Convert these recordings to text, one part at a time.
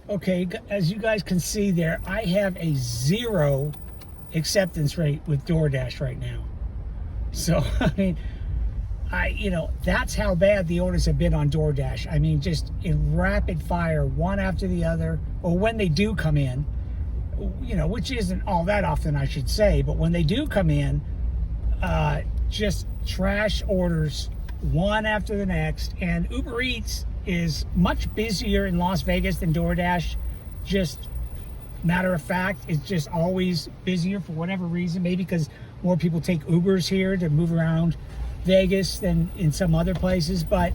Okay, as you guys can see there, I have a 0 acceptance rate with DoorDash right now. So, I mean, that's how bad the orders have been on DoorDash. I mean, just in rapid fire, one after the other, or when they do come in, which isn't all that often, I should say, but when they do come in, just trash orders one after the next. And UberEats is much busier in Las Vegas than DoorDash. Just matter of fact, it's just always busier for whatever reason. Maybe because more people take Ubers here to move around Vegas than in some other places. But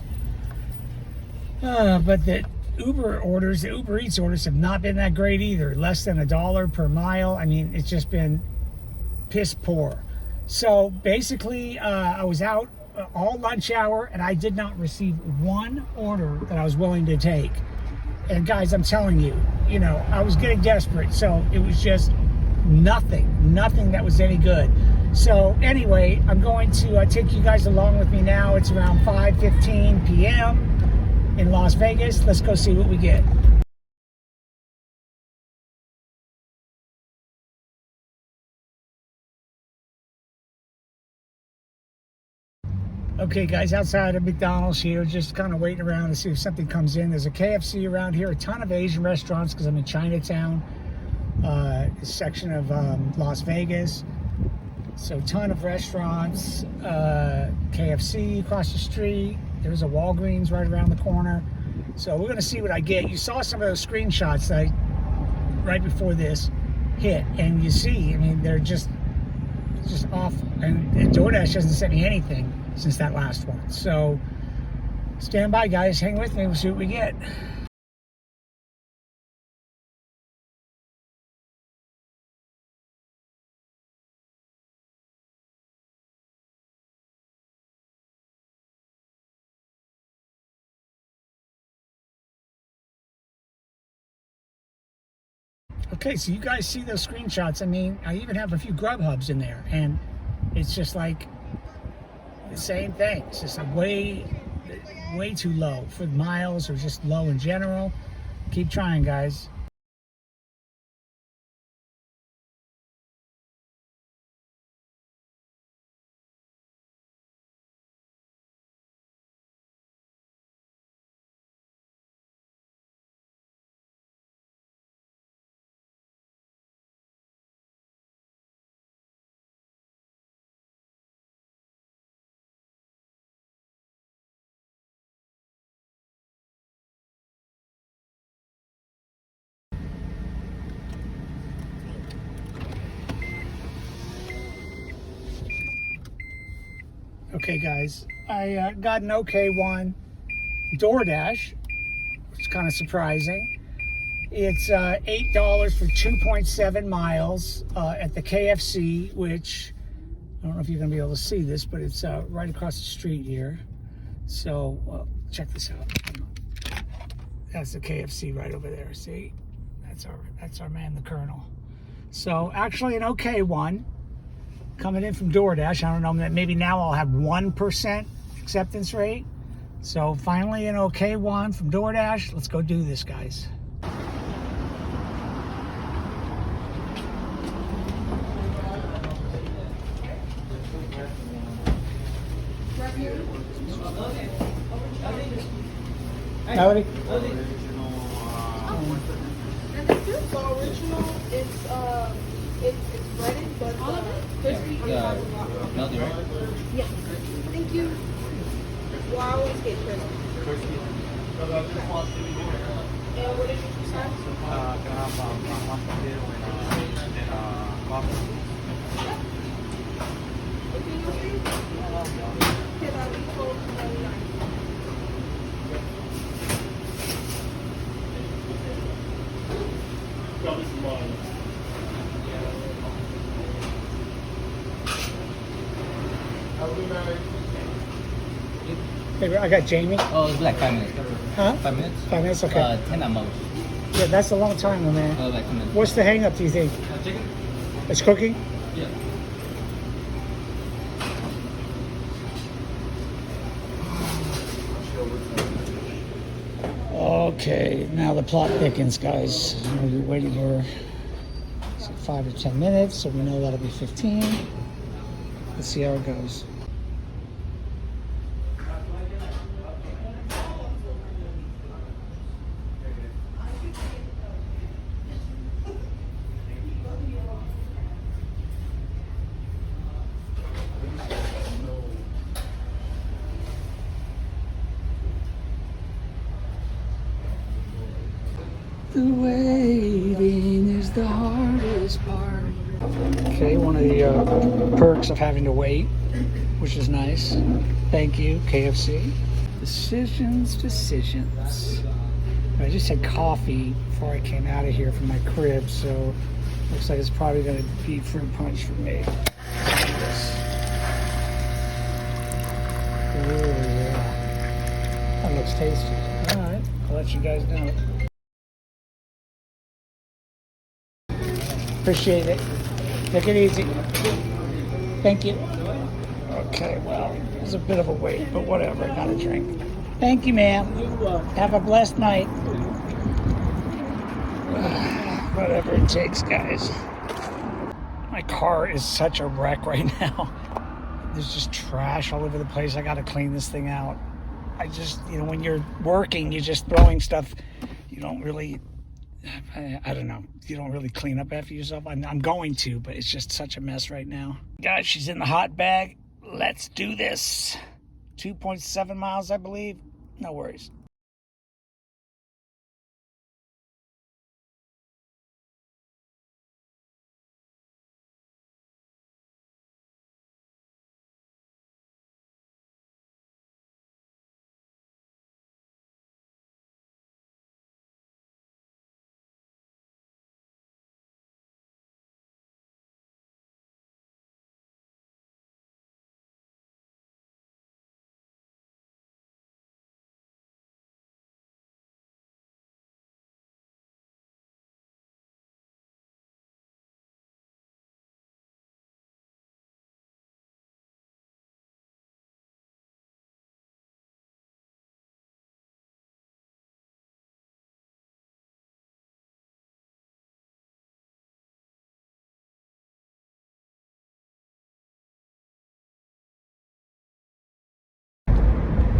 the Uber Eats orders have not been that great either. Less than $1 per mile. I mean, it's just been piss poor. So basically, I was out all lunch hour and I did not receive one order that I was willing to take. And guys, I'm telling you, I was getting desperate. So it was just nothing that was any good. So anyway, I'm going to take you guys along with me now. It's around 5:15 p.m. in Las Vegas. Let's go see what we get. Okay, guys, outside of McDonald's here, just kind of waiting around to see if something comes in. There's a KFC around here, a ton of Asian restaurants because I'm in Chinatown, section of Las Vegas. So a ton of restaurants, KFC across the street. There's a Walgreens right around the corner. So we're going to see what I get. You saw some of those screenshots that right before this hit, and you see, I mean, they're just off. And DoorDash hasn't sent me anything since that last one. So stand by, guys. Hang with me. We'll see what we get. Okay, so you guys see those screenshots. I mean, I even have a few Grubhubs in there, and it's just like the same thing. It's just like way too low for miles, or just low in general. Keep trying, guys. Okay, guys, I got an okay one. DoorDash, which is kind of surprising. It's $8 for 2.7 miles at the KFC, which I don't know if you're going to be able to see this, but it's right across the street here. So check this out. That's the KFC right over there. See, that's our man, the Colonel. So actually an okay one coming in from DoorDash. I don't know, maybe now I'll have 1% acceptance rate. So finally an okay one from DoorDash. Let's go do this, guys. Howdy. So original, it's breaded, but crispy. Melty, right? Yeah. Thank you. Well, I always get crispy. And what did you decide? Can I have mashed potato and coffee? Anything else for you? Okay, that'll be $12.99. Hey, I got Jamie. Oh, it's like 5 minutes. Huh? 5 minutes? 5 minutes, okay. 10 at most. Yeah, that's a long time, my man. Like 10 minutes. What's the hang up, do you think? Chicken? It's cooking? Yeah. Oh, Okay, now the plot thickens, guys. We'll be waiting here 5 to 10 minutes, so we know that'll be 15. Let's see how it goes. The waiting is the hardest part. Okay, one of the perks of having to wait, which is nice. Thank you, KFC. Decisions. I just had coffee before I came out of here from my crib, so looks like it's probably going to be fruit punch for me. Oh yeah, that looks tasty. All right, I'll let you guys know. Appreciate it. Take it easy. Thank you. Okay, well, it was a bit of a wait, but whatever. I got a drink. Thank you, ma'am. Have a blessed night. Whatever it takes, guys. My car is such a wreck right now. There's just trash all over the place. I got to clean this thing out. I just, when you're working, you're just throwing stuff. You don't really, I don't know. You don't really clean up after yourself. I'm going to, but it's just such a mess right now. Guys, she's in the hot bag. Let's do this. 2.7 miles, I believe. No worries.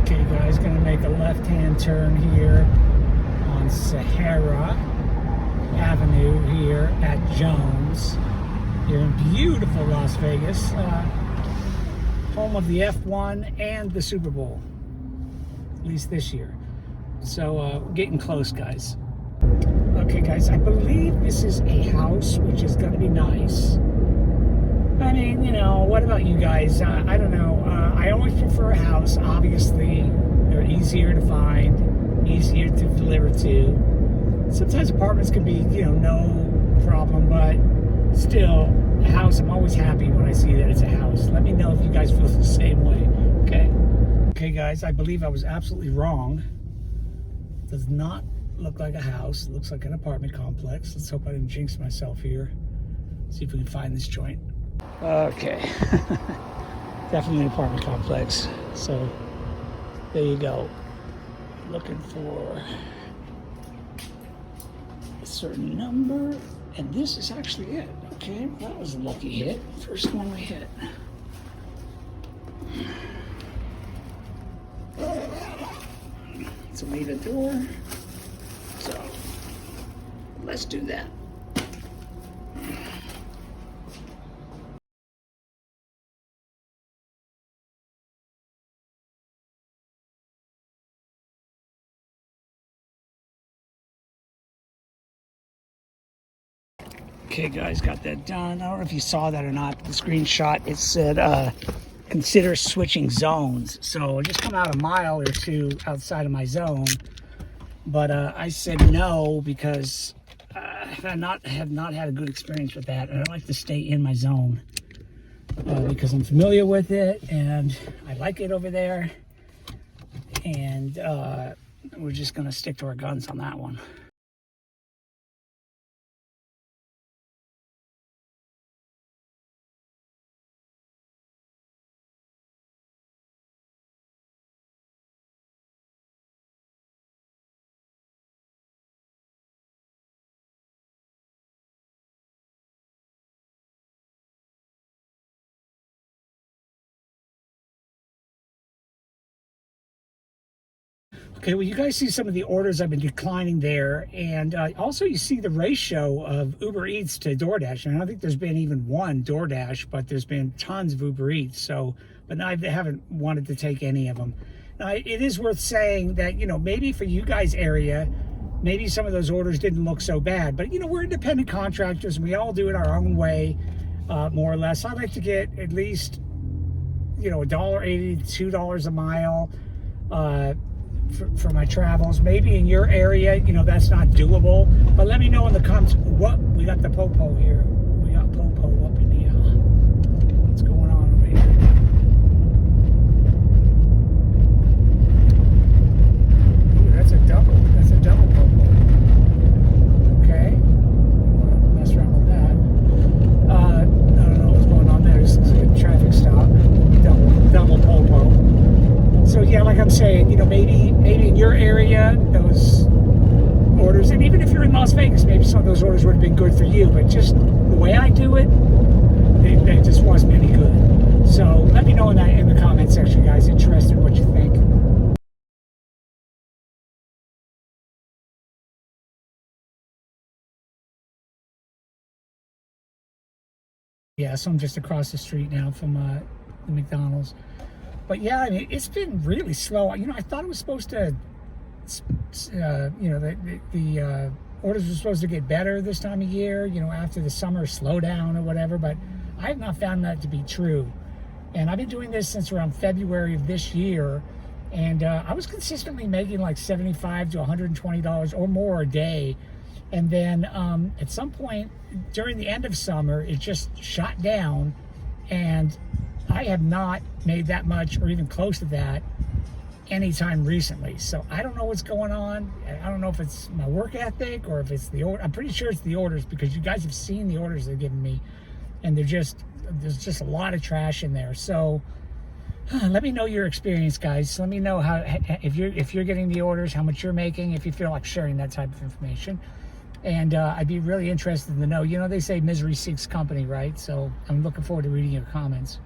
Okay, guys, gonna make a left-hand turn here on Sahara Avenue here at Jones, here in beautiful Las Vegas, home of the F1 and the Super Bowl, at least this year. So getting close, guys. Okay, guys, I believe this is a house, which is gonna be nice. I mean, what about you guys? I don't know. I always prefer a house. Obviously, they're easier to find, easier to deliver to. Sometimes apartments can be, no problem, but still, a house, I'm always happy when I see that it's a house. Let me know if you guys feel the same way, okay? Okay, guys, I believe I was absolutely wrong. It does not look like a house. It looks like an apartment complex. Let's hope I didn't jinx myself here. See if we can find this joint. Okay. Definitely an apartment complex. So there you go. Looking for a certain number, and this is actually it. Okay, that was a lucky hit. First one we hit. So we need a door. So let's do that. Okay, guys, got that done. I don't know if you saw that or not. The screenshot, it said, consider switching zones. So I just come out a mile or two outside of my zone. But I said no because I have not had a good experience with that. And I like to stay in my zone because I'm familiar with it and I like it over there. And we're just going to stick to our guns on that one. Okay, well, you guys see some of the orders I've been declining there, and also you see the ratio of Uber Eats to Doordash. And I don't think there's been even one Doordash, but there's been tons of Uber Eats. So, but I haven't wanted to take any of them. Now, it is worth saying that, you know, maybe for you guys' area, maybe some of those orders didn't look so bad. But, you know, we're independent contractors, and we all do it our own way, more or less. I like to get at least, you know, $1.80 to $2 a mile. For my travels. Maybe in your area, you know, that's not doable, but let me know in the comments. What we got the popo here. We got popo up in the what's going on over here? Ooh, that's a double popo. Okay, mess around with that. I don't know what's going on there. This is a traffic stop. Double popo. So yeah, like I'm saying, you know, maybe in your area, those orders, and even if you're in Las Vegas, maybe some of those orders would have been good for you, but just the way I do it, it just wasn't any good. So let me know in the comment section, guys, interested in what you think. Yeah, so I'm just across the street now from the McDonald's. But yeah, I mean, it's been really slow. You know, I thought it was supposed to, you know, the orders were supposed to get better this time of year, you know, after the summer slowdown or whatever, but I have not found that to be true. And I've been doing this since around February of this year, and I was consistently making like $75 to $120 or more a day. And then at some point during the end of summer, it just shot down, and I have not made that much or even close to that anytime recently. So I don't know what's going on. I don't know if it's my work ethic or if it's the order. I'm pretty sure it's the orders, because you guys have seen the orders they're giving me, and there's just a lot of trash in there. So let me know your experience, guys. Let me know how, if you're getting the orders, how much you're making, if you feel like sharing that type of information. And I'd be really interested to know. You know, they say misery seeks company, right? So I'm looking forward to reading your comments.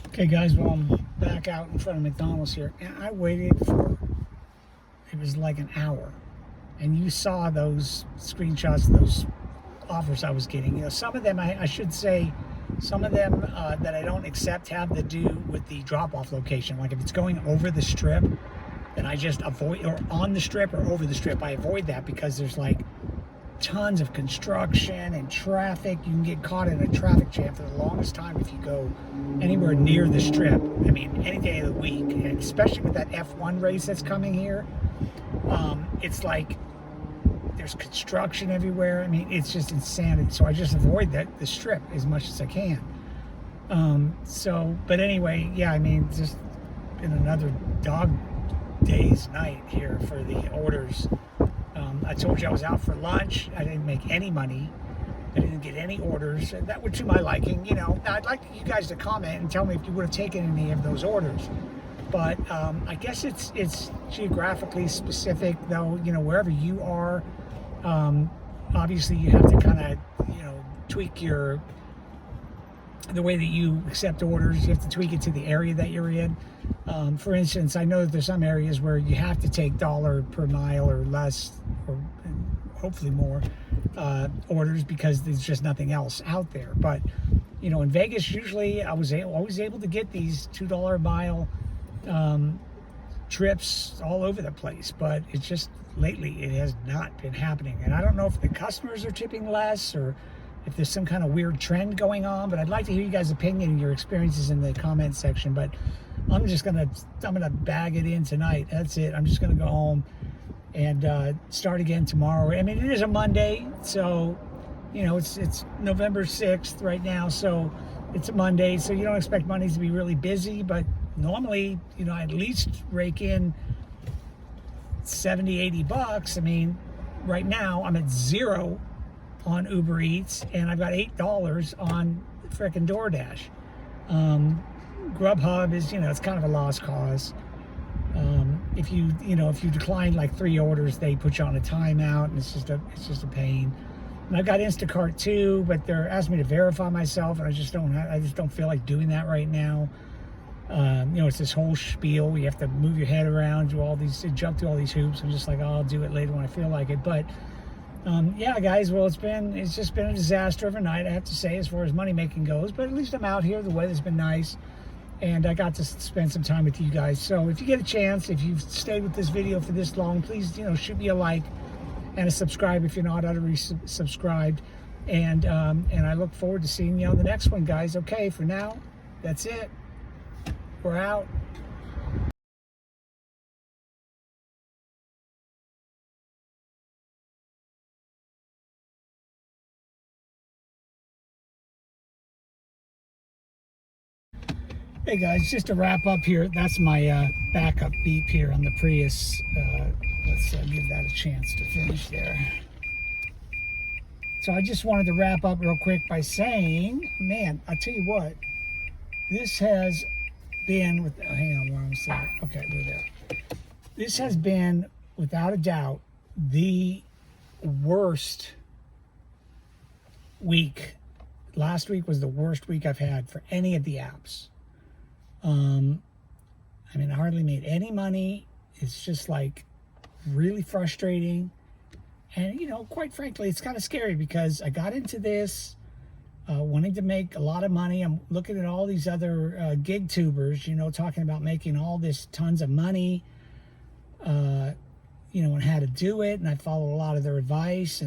Okay, guys, well, I'm back out in front of McDonald's here, and I waited for, it was like an hour, and you saw those screenshots, those offers I was getting. You know, some of them, I should say, some of them that I don't accept have to do with the drop-off location. Like if it's going over the strip, then I just avoid, or on the strip or over the strip, I avoid that, because there's like tons of construction and traffic. You can get caught in a traffic jam for the longest time if you go anywhere near the strip. I mean, any day of the week, and especially with that F1 race that's coming here, it's like there's construction everywhere. I mean, it's just insanity. So I just avoid the strip as much as I can. But anyway, yeah, I mean, just been another dog days night here for the orders. I told you I was out for lunch. I didn't make any money. I didn't get any orders. That was to my liking. Now, I'd like you guys to comment and tell me if you would have taken any of those orders. But I guess it's geographically specific, though. Wherever you are, obviously you have to kind of tweak the way that you accept orders. You have to tweak it to the area that you're in. For instance, I know that there's some areas where you have to take dollar per mile or less, or hopefully more orders, because there's just nothing else out there. But in Vegas, usually I was always able to get these $2 a mile trips all over the place. But it's just lately it has not been happening, and I don't know if the customers are tipping less or if there's some kind of weird trend going on. But I'd like to hear you guys' opinion and your experiences in the comment section. But I'm gonna bag it in tonight. That's it. I'm just gonna go home and start again tomorrow. I mean, it is a Monday, so it's November 6th right now, so it's a Monday, so you don't expect Mondays to be really busy. But normally, I at least rake in 70, $80. I mean, right now I'm at 0 on Uber Eats, and I've got $8 on frickin' Doordash. Grubhub is, it's kind of a lost cause. If you decline like 3 orders, they put you on a timeout, and it's just a pain. And I've got Instacart too, but they're asking me to verify myself, and I just don't feel like doing that right now. It's this whole spiel. You have to move your head around, jump through all these hoops. I'm just like, oh, I'll do it later when I feel like it. But yeah, guys, well, it's just been a disaster of a night, I have to say, as far as money making goes. But at least I'm out here. The weather's been nice, and I got to spend some time with you guys. So if you get a chance, if you've stayed with this video for this long, please, shoot me a like and a subscribe if you're not already subscribed. And I look forward to seeing you on the next one, guys. Okay, for now, that's it. We're out. Hey guys, just to wrap up here, that's my backup beep here on the Prius. Let's give that a chance to finish there. So I just wanted to wrap up real quick by saying, man, I'll tell you what, this has been hang on, where I'm saying, okay, we're there. This has been, without a doubt, the worst week. Last week was the worst week I've had for any of the apps. I mean, I hardly made any money. It's just like really frustrating. And, quite frankly, it's kind of scary because I got into this wanting to make a lot of money. I'm looking at all these other gig tubers, talking about making all this tons of money, and how to do it. And I follow a lot of their advice,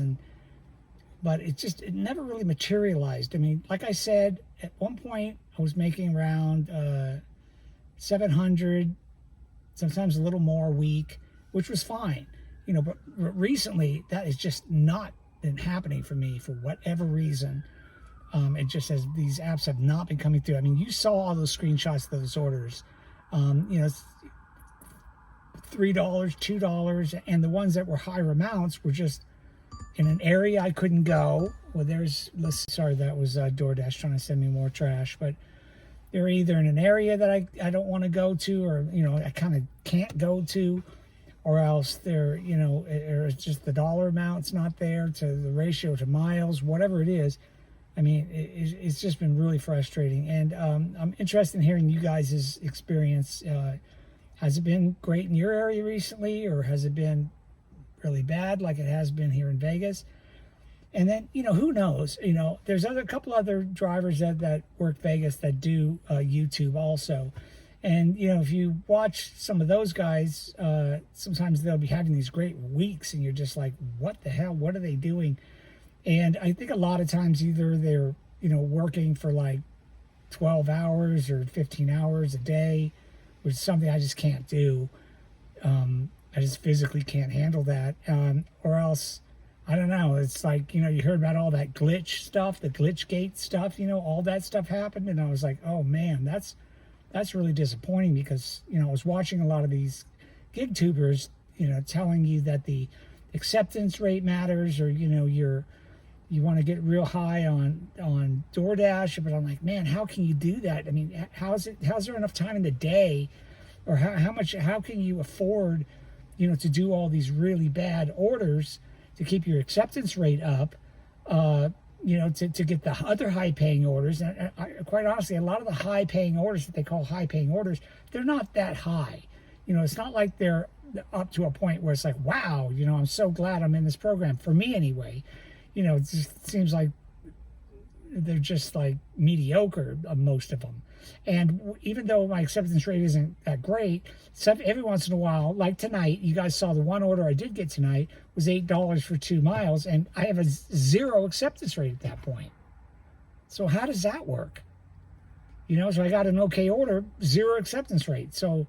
but it never really materialized. I mean, like I said, at one point I was making around 700, sometimes a little more a week, which was fine, but recently that has just not been happening for me for whatever reason. It just says these apps have not been coming through. I mean, you saw all those screenshots of those orders, $3, $2, and the ones that were higher amounts were just in an area I couldn't go. Well, sorry, that was DoorDash trying to send me more trash, but they're either in an area that I don't want to go to, or, I kind of can't go to, or else they're, or it's just the dollar amount's not there to the ratio to miles, whatever it is. I mean, it's just been really frustrating. And I'm interested in hearing you guys' experience. Has it been great in your area recently, or has it been really bad like it has been here in Vegas? And then, who knows? There's a couple other drivers that work Vegas that do YouTube also. And, if you watch some of those guys, sometimes they'll be having these great weeks, and you're just like, what the hell? What are they doing? And I think a lot of times either they're, working for like 12 hours or 15 hours a day, which is something I just can't do. I just physically can't handle that. Or else I don't know. It's like, you know, you heard about all that glitch stuff, the Glitchgate stuff, you know, all that stuff happened. And I was like, oh man, that's really disappointing because, you know, I was watching a lot of these gig tubers, you know, telling you that the acceptance rate matters, or, you know, you want to get real high on DoorDash. But I'm like, man, how can you do that? I mean, how's there enough time in the day, or how can you afford, you know, to do all these really bad orders to keep your acceptance rate up, you know, to get the other high-paying orders. And quite honestly, a lot of the high-paying orders that they call high-paying orders, they're not that high. You know, it's not like they're up to a point where it's like, wow, you know, I'm so glad I'm in this program. For me, anyway, you know, it just seems like they're just like mediocre, most of them. And even though my acceptance rate isn't that great, every once in a while, like tonight, you guys saw the one order I did get tonight was $8 for 2 miles, and I have a 0 acceptance rate at that point. So how does that work? You know, so I got an okay order, 0 acceptance rate. So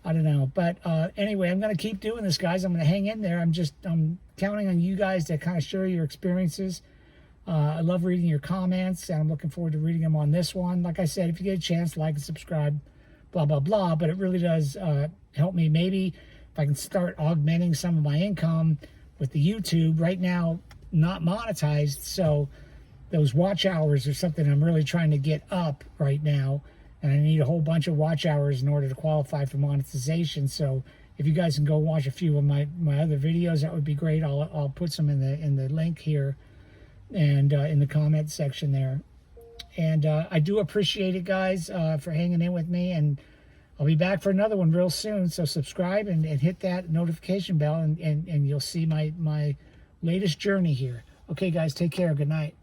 I don't know. But anyway, I'm going to keep doing this, guys. I'm going to hang in there. I'm counting on you guys to kind of share your experiences. I love reading your comments, and I'm looking forward to reading them on this one. Like I said, if you get a chance, like and subscribe, blah, blah, blah. But it really does help me. Maybe if I can start augmenting some of my income with the YouTube. Right now, not monetized, so those watch hours are something I'm really trying to get up right now. And I need a whole bunch of watch hours in order to qualify for monetization. So if you guys can go watch a few of my other videos, that would be great. I'll put some in the link here, and in the comment section there. And I do appreciate it, guys, for hanging in with me, and I'll be back for another one real soon. So subscribe and hit that notification bell, and you'll see my latest journey here. Okay, guys, take care. Good night.